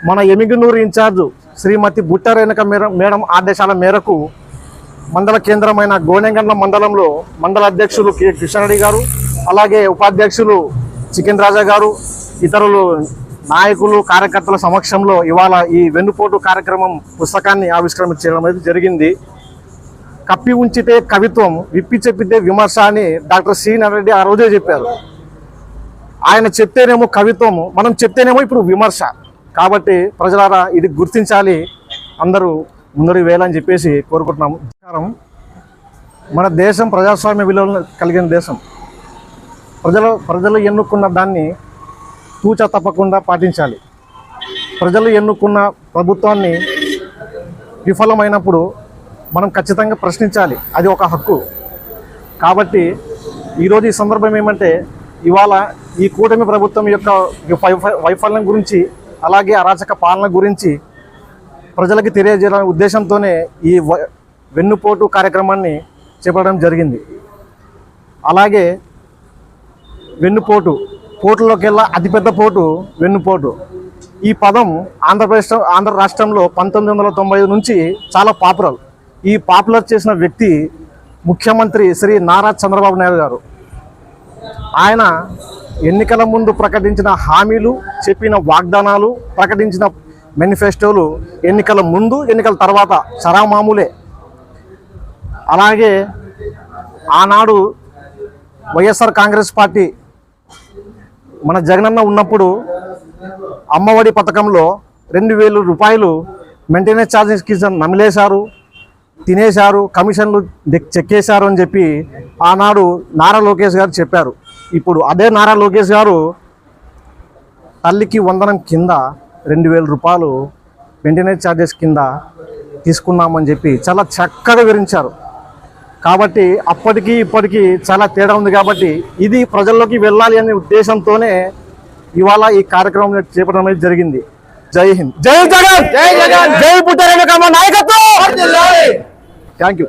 మన ఎమిగనూరు ఇన్ఛార్జ్ శ్రీమతి బుట్టారేణుక మేడం ఆదేశాల మేరకు మండల కేంద్రమైన గోనెగండ్ల మండలంలో మండల అధ్యక్షులు కె కృష్ణారెడ్డి గారు, అలాగే ఉపాధ్యక్షులు చికెన్ రాజా గారు, ఇతరులు నాయకులు కార్యకర్తల సమక్షంలో ఇవాళ ఈ వెన్నుపోటు కార్యక్రమం పుస్తకాన్ని ఆవిష్కరించడం అనేది జరిగింది. కప్పి ఉంచితే కవిత్వం, విప్పి చెప్పితే విమర్శ అని డాక్టర్ సి నారాయణ ఆ రోజే చెప్పారు. ఆయన చెప్తేనేమో కవిత్వం, మనం చెప్తేనేమో ఇప్పుడు విమర్శ. కాబట్టి ప్రజలారా ఇది గుర్తించాలి, అందరూ ముందడుగు వేయాలని చెప్పేసి కోరుకుంటున్నాము. మన దేశం ప్రజాస్వామ్య విలువలు కలిగిన దేశం. ప్రజలు ఎన్నుకున్న దాన్ని తూచా తప్పకుండా పాటించాలి. ప్రజలు ఎన్నుకున్న ప్రభుత్వాన్ని విఫలమైనప్పుడు మనం ఖచ్చితంగా ప్రశ్నించాలి, అది ఒక హక్కు. కాబట్టి ఈరోజు ఈ సందర్భం ఏమంటే, ఇవాళ ఈ కూటమి ప్రభుత్వం యొక్క వైఫల్యం గురించి, అలాగే అరాచక పాలన గురించి ప్రజలకు తెలియజేయాలనే ఉద్దేశంతోనే ఈ వెన్నుపోటు కార్యక్రమాన్ని చేపట్టడం జరిగింది. అలాగే పోటులోకెల్లా అతిపెద్ద పోటు వెన్నుపోటు. ఈ పదం ఆంధ్ర రాష్ట్రంలో 1995 నుంచి చాలా పాపులర్. ఈ పాపులర్ చేసిన వ్యక్తి ముఖ్యమంత్రి శ్రీ నారా చంద్రబాబు నాయుడు గారు. ఆయన ఎన్నికల ముందు ప్రకటించిన హామీలు, చెప్పిన వాగ్దానాలు, ప్రకటించిన మేనిఫెస్టోలు ఎన్నికల ముందు ఎన్నికల తర్వాత చరామామూలే. అలాగే ఆనాడు వైఎస్ఆర్ కాంగ్రెస్ పార్టీ మన జగనన్న ఉన్నప్పుడు అమ్మఒడి పథకంలో 2000 రూపాయలు మెయింటెనెన్స్ ఛార్జెస్ కింద నమిలేశారు, తినేశారు, కమిషన్లు చెక్కేశారు అని చెప్పి ఆనాడు నారా లోకేష్ గారు చెప్పారు. ఇప్పుడు అదే నారా లోకేష్ గారు తల్లికి వందనం కింద 2000 రూపాయలు మెయింటెనెన్స్ ఛార్జెస్ కింద తీసుకున్నామని చెప్పి చాలా చక్కగా వివరించారు. కాబట్టి అప్పటికి ఇప్పటికీ చాలా తేడా ఉంది. కాబట్టి ఇది ప్రజల్లోకి వెళ్ళాలి అనే ఉద్దేశంతోనే ఇవాళ ఈ కార్యక్రమం చేపట్టడం అనేది జరిగింది. జై హింద్, జై జగన్, జై జగన్, జై బుట్టారేణుక నాయకత్వం. Thank you.